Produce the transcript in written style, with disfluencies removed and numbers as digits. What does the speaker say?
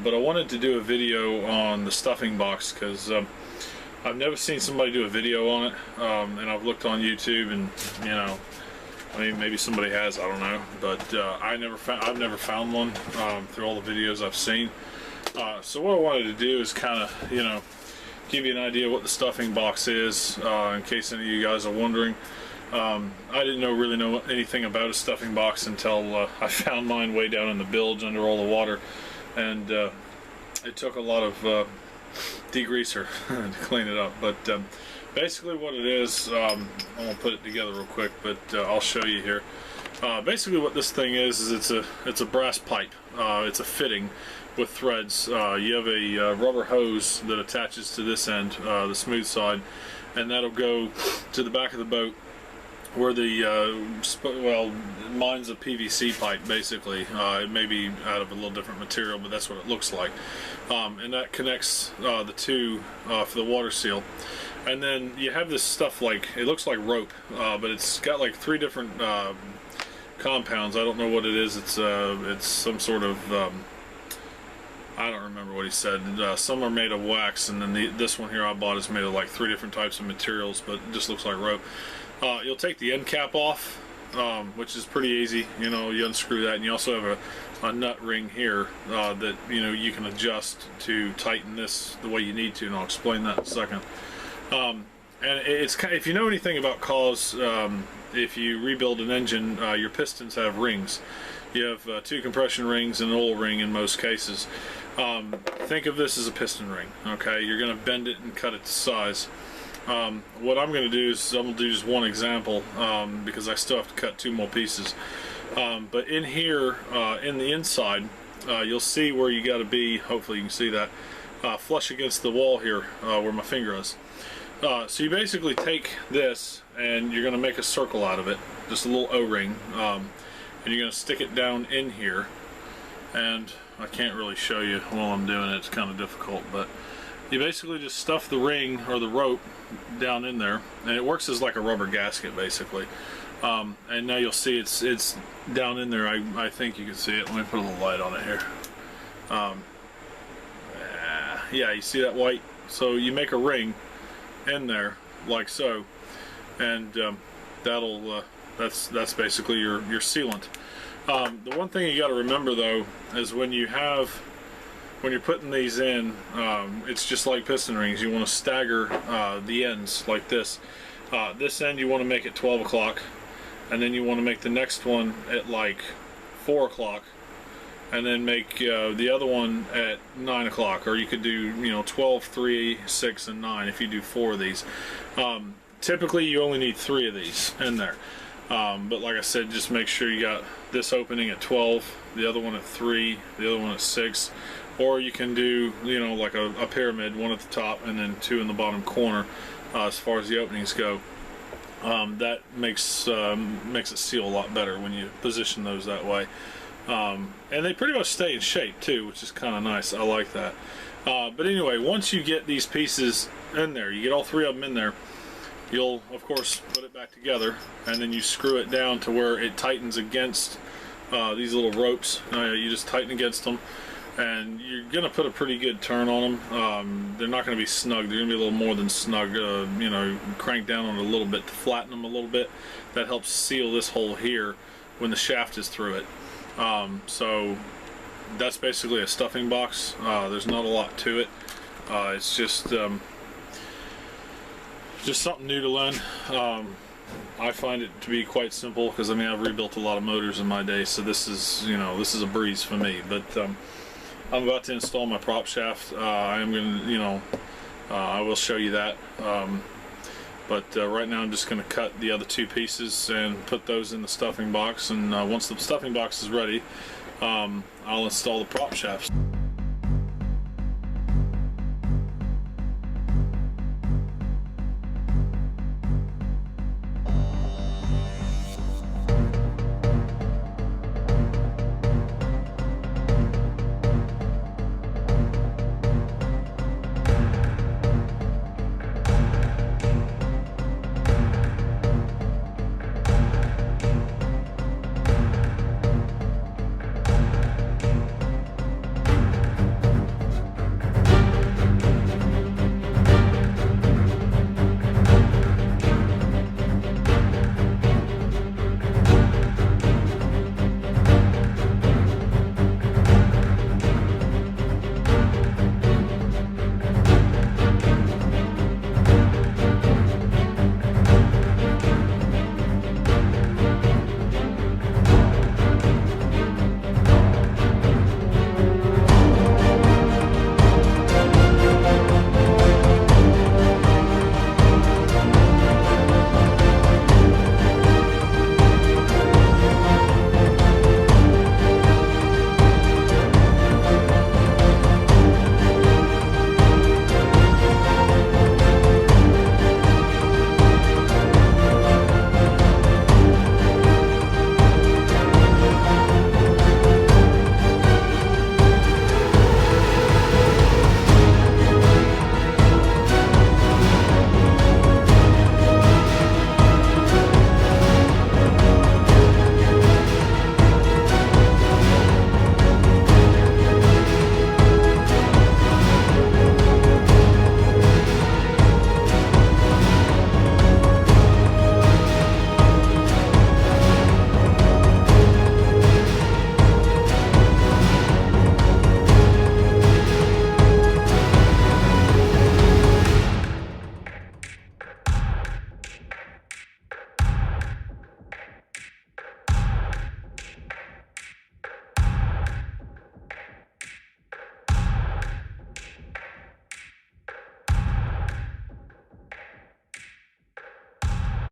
But I wanted to do a video on the stuffing box because I've never seen somebody do a video on it, and I've looked on YouTube, and you know, I mean, maybe somebody has, I don't know, but I've never found one through all the videos I've seen. So what I wanted to do is kind of, you know, give you an idea what the stuffing box is, in case any of you guys are wondering. I didn't really know anything about a stuffing box until I found mine way down in the bilge under all the water, and it took a lot of degreaser to clean it up. But basically what it is, I'm gonna put it together real quick, but I'll show you here. Basically what this thing is it's a brass pipe. It's a fitting with threads. You have a rubber hose that attaches to this end, the smooth side, and that'll go to the back of the boat where the well, mine's a PVC pipe basically. It may be out of a little different material, but that's what it looks like, and that connects the two for the water seal. And then you have this stuff, like, it looks like rope, but it's got like 3 different compounds. I don't know what it is. It's some sort of I don't remember what he said. Some are made of wax, and then this one here I bought is made of like 3 different types of materials, but it just looks like rope. You'll take the end cap off, which is pretty easy. You know, you unscrew that, and you also have a nut ring here that, you know, you can adjust to tighten this the way you need to, and I'll explain that in a second. And it's kind of, if you know anything about cause, if you rebuild an engine, your pistons have rings. You have 2 compression rings and an oil ring in most cases. Think of this as a piston ring. Okay, you're going to bend it and cut it to size. What I'm going to do is I'm going to do just one example, because I still have to cut 2 more pieces. But in here, in the inside, you'll see where you got to be. Hopefully you can see that flush against the wall here, where my finger is. So you basically take this and you're going to make a circle out of it, just a little O-ring, and you're going to stick it down in here. And I can't really show you while I'm doing it, it's kind of difficult, but you basically just stuff the ring or the rope down in there, and it works as like a rubber gasket basically. And now you'll see it's down in there. I think you can see it. Let me put a little light on it here. Yeah, you see that white? So you make a ring in there like so, and that's basically your sealant. The one thing you got to remember though is when you're putting these in, it's just like piston rings. You want to stagger the ends like this. This end you want to make at 12 o'clock, and then you want to make the next one at like 4 o'clock, and then make the other one at 9 o'clock. Or you could do, you know, 12, 3, 6, and 9 if you do 4 of these. Typically you only need 3 of these in there. But like I said, just make sure you got this opening at 12, the other one at 3, the other one at 6. Or you can do, you know, like a pyramid, 1 at the top and then 2 in the bottom corner, as far as the openings go. That makes it seal a lot better when you position those that way. And they pretty much stay in shape too, which is kind of nice. I like that. But anyway, once you get these pieces in there, you get all 3 of them in there, you'll of course put it back together, and then you screw it down to where it tightens against these little ropes. You just tighten against them, and you're gonna put a pretty good turn on them. They're not gonna be snug. They're gonna be a little more than snug. You know, crank down on it a little bit to flatten them a little bit. That helps seal this hole here when the shaft is through it. So that's basically a stuffing box. There's not a lot to it. It's just something new to learn. I find it to be quite simple because, I mean, I've rebuilt a lot of motors in my day, so this is, you know, this is a breeze for me. But I'm about to install my prop shaft. I am going to, you know, I will show you that. But right now I'm just going to cut the other 2 pieces and put those in the stuffing box. And once the stuffing box is ready, I'll install the prop shafts.